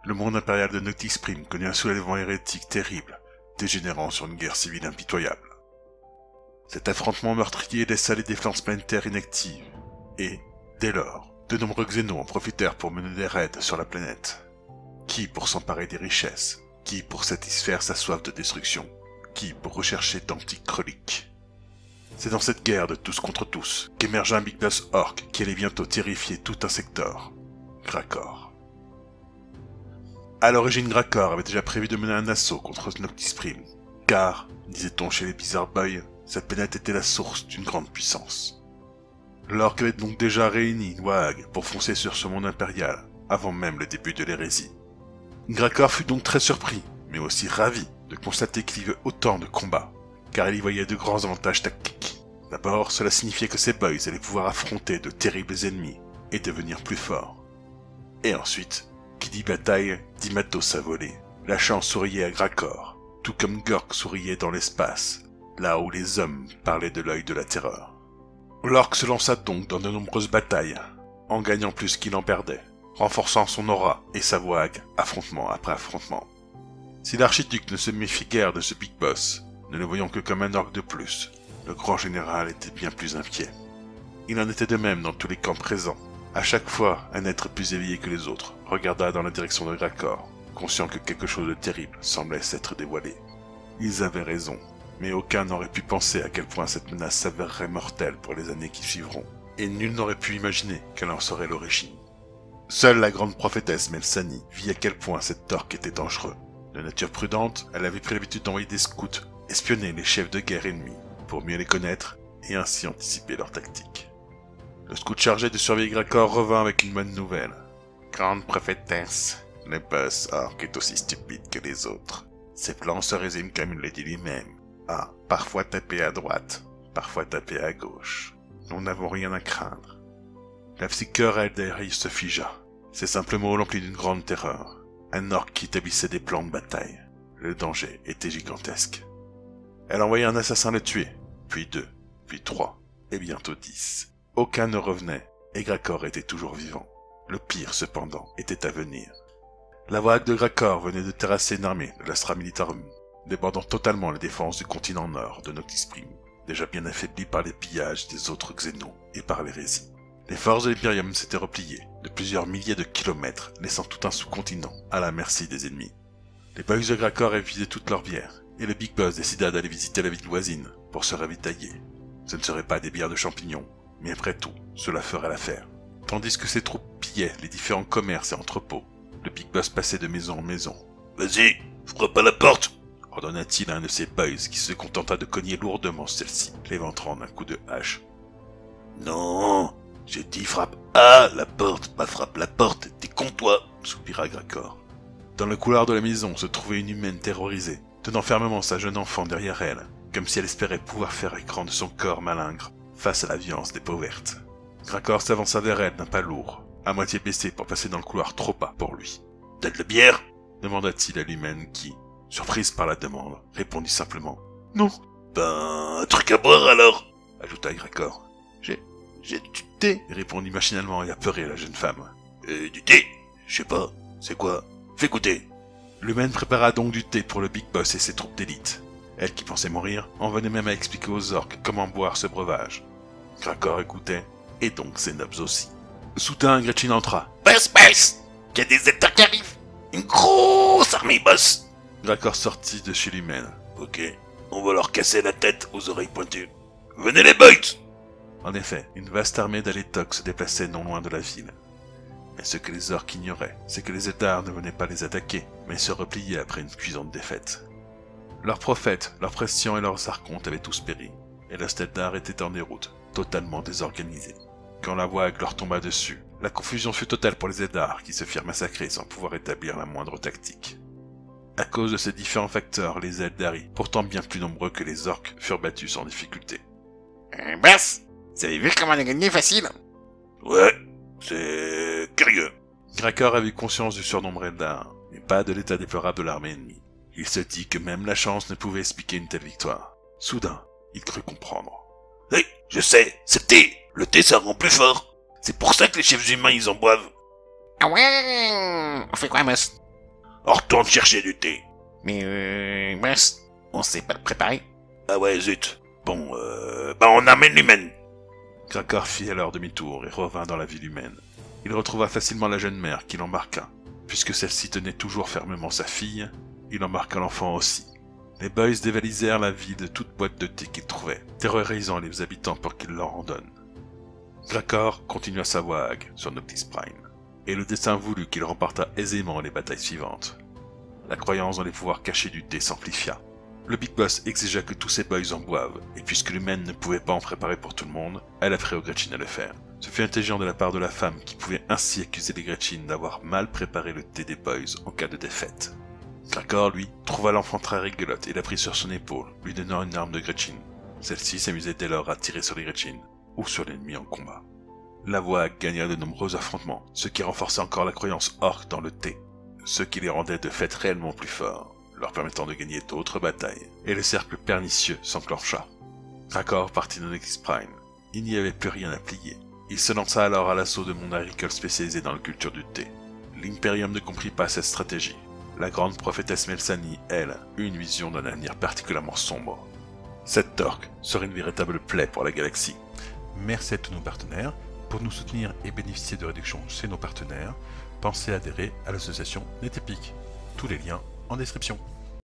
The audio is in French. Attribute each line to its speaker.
Speaker 1: le monde impérial de Noctis Prime connut un soulèvement hérétique terrible, dégénérant sur une guerre civile impitoyable. Cet affrontement meurtrier laissa les défenses planétaires inactives, et, dès lors, de nombreux Xénos en profitèrent pour mener des raids sur la planète. Qui pour s'emparer des richesses, qui pour satisfaire sa soif de destruction, qui pour rechercher d'antiques reliques. C'est dans cette guerre de tous contre tous qu'émergea un Big Boss Orc qui allait bientôt terrifier tout un secteur, Grakor. À l'origine, Grakor avait déjà prévu de mener un assaut contre Noctis Prime, car, disait-on chez les Bizarre Boys, cette planète était la source d'une grande puissance. L'Orc avait donc déjà réuni Wag pour foncer sur ce monde impérial, avant même le début de l'hérésie. Grakor fut donc très surpris, mais aussi ravi de constater qu'il y avait autant de combats, car il y voyait de grands avantages tactiques. D'abord, cela signifiait que ses boys allaient pouvoir affronter de terribles ennemis et devenir plus forts. Et ensuite, qui dit bataille, dit matos à voler. La chance souriait à Grakor, tout comme Gork souriait dans l'espace, là où les hommes parlaient de l'œil de la terreur. L'Orc se lança donc dans de nombreuses batailles, en gagnant plus qu'il en perdait, renforçant son aura et sa voix affrontement après affrontement. Si l'archiduc ne se méfie guère de ce Big Boss, ne le voyant que comme un orc de plus, le grand général était bien plus inquiet. Il en était de même dans tous les camps présents. À chaque fois, un être plus éveillé que les autres regarda dans la direction de Grakor, conscient que quelque chose de terrible semblait s'être dévoilé. Ils avaient raison, mais aucun n'aurait pu penser à quel point cette menace s'avérerait mortelle pour les années qui suivront, et nul n'aurait pu imaginer quelle en serait l'origine. Seule la grande prophétesse Melsani vit à quel point cet orc était dangereux. De nature prudente, elle avait pris l'habitude d'envoyer des scouts espionner les chefs de guerre ennemis, pour mieux les connaître et ainsi anticiper leurs tactiques. Le scout chargé de surveiller Grakor revint avec une bonne nouvelle. Grande prophétesse, le boss orc est aussi stupide que les autres. Ses plans se résument comme il l'a dit lui-même. À parfois taper à droite, parfois taper à gauche. Nous n'avons rien à craindre. La psycheur Eldari se figea. Ces simples mots l'emplirent d'une grande terreur. Un orc qui établissait des plans de bataille. Le danger était gigantesque. Elle envoya un assassin le tuer, puis 2, puis 3, et bientôt 10. Aucun ne revenait, et Grakor était toujours vivant. Le pire, cependant, était à venir. La vague de Grakor venait de terrasser une armée de l'Astra Militarum, débordant totalement les défenses du continent nord de Noctis Prime, déjà bien affaibli par les pillages des autres Xénos et par l'hérésie. Les forces de l'Imperium s'étaient repliées de plusieurs milliers de kilomètres, laissant tout un sous-continent à la merci des ennemis. Les boys de Grakor épuisaient toute leur bière, et le Big Boss décida d'aller visiter la ville voisine pour se ravitailler. Ce ne serait pas des bières de champignons, mais après tout, cela ferait l'affaire. Tandis que ses troupes pillaient les différents commerces et entrepôts, le Big Boss passait de maison en maison. « Vas-y, frappe à la porte !» ordonna-t-il à un de ses boys qui se contenta de cogner lourdement celle-ci, l'éventrant d'un coup de hache. « Non, j'ai dit frappe à la porte, pas frappe la porte, t'es con toi !» soupira Grakor. Dans le couloir de la maison se trouvait une humaine terrorisée, tenant fermement sa jeune enfant derrière elle, comme si elle espérait pouvoir faire écran de son corps malingre face à la violence des peaux vertes. Grakor s'avança vers elle d'un pas lourd, à moitié baissé pour passer dans le couloir trop bas pour lui. « T'as de la bière ?» demanda-t-il à l'humaine qui, surprise par la demande, répondit simplement « Non. »« Ben, un truc à boire alors ?» ajouta Grakor. « J'ai du thé » répondit machinalement et apeurée la jeune femme. « Du thé ? Je sais pas. C'est quoi ? Fais goûter !» L'humaine prépara donc du thé pour le Big Boss et ses troupes d'élite. Elle, qui pensait mourir, en venait même à expliquer aux orques comment boire ce breuvage. Grakor écoutait, et donc ses nobs aussi. Soudain, Gretchen entra. « Boss, il y a des états qui arrivent. Une grosse armée, boss !» Grakor sortit de chez l'humaine. « Ok, on va leur casser la tête aux oreilles pointues. Venez les boys !» En effet, une vaste armée d'Aletok se déplaçait non loin de la ville. Mais ce que les orques ignoraient, c'est que les Eldar ne venaient pas les attaquer, mais se repliaient après une cuisante défaite. Leurs prophètes, leurs pressions et leurs archontes avaient tous péri, et l'Ost Eldar était en déroute, totalement désorganisé. Quand la vague leur tomba dessus, la confusion fut totale pour les Eldar qui se firent massacrer sans pouvoir établir la moindre tactique. À cause de ces différents facteurs, les Eldari, pourtant bien plus nombreux que les orques, furent battus sans difficulté.
Speaker 2: Boss, vous avez vu comment on a gagné facile?
Speaker 1: Ouais, c'est curieux. Grakor avait conscience du surnombre Eldar, mais pas de l'état déplorable de l'armée ennemie. Il se dit que même la chance ne pouvait expliquer une telle victoire. Soudain, il crut comprendre. « Hé, je sais, c'est le thé. Le thé, ça rend plus fort. C'est pour ça que les chefs humains, ils en boivent. »
Speaker 2: Ah ouais. On fait quoi, boss?
Speaker 1: On retourne chercher du thé.
Speaker 2: Mais mince, on sait pas le préparer.
Speaker 1: Ah ouais, zut. Bon, on amène l'humaine. Krakar fit alors demi-tour et revint dans la ville humaine. Il retrouva facilement la jeune mère qui l'embarqua. Puisque celle-ci tenait toujours fermement sa fille, il embarqua l'enfant aussi. Les boys dévalisèrent la ville de toute boîte de thé qu'ils trouvaient, terrorisant les habitants pour qu'ils leur en donnent. Krakar continua sa vogue sur Noctis Prime, et le destin voulut qu'il remporta aisément les batailles suivantes. La croyance dans les pouvoirs cachés du thé s'amplifia. Le Big Boss exigea que tous ses boys en boivent, et puisque l'humaine ne pouvait pas en préparer pour tout le monde, elle offrit aux Gretchen à le faire. Ce fut intelligent de la part de la femme qui pouvait ainsi accuser les Gretchen d'avoir mal préparé le thé des boys en cas de défaite. Krakar, lui, trouva l'enfant très rigolote et la prit sur son épaule, lui donnant une arme de Gretchen. Celle-ci s'amusait dès lors à tirer sur les Gretchen, ou sur l'ennemi en combat. La voie gagna de nombreux affrontements, ce qui renforçait encore la croyance orque dans le thé, ce qui les rendait de fait réellement plus forts, leur permettant de gagner d'autres batailles, et le cercle pernicieux s'enclencha. Krakar partit de Noctis Prime. Il n'y avait plus rien à plier. Il se lança alors à l'assaut de mondes agricoles spécialisés dans la culture du thé. L'Imperium ne comprit pas cette stratégie. La grande prophétesse Melsani, elle, eut une vision d'un avenir particulièrement sombre. Cette torque serait une véritable plaie pour la galaxie.
Speaker 3: Merci à tous nos partenaires. Pour nous soutenir et bénéficier de réductions chez nos partenaires, pensez à adhérer à l'association NetEpic. Tous les liens en description.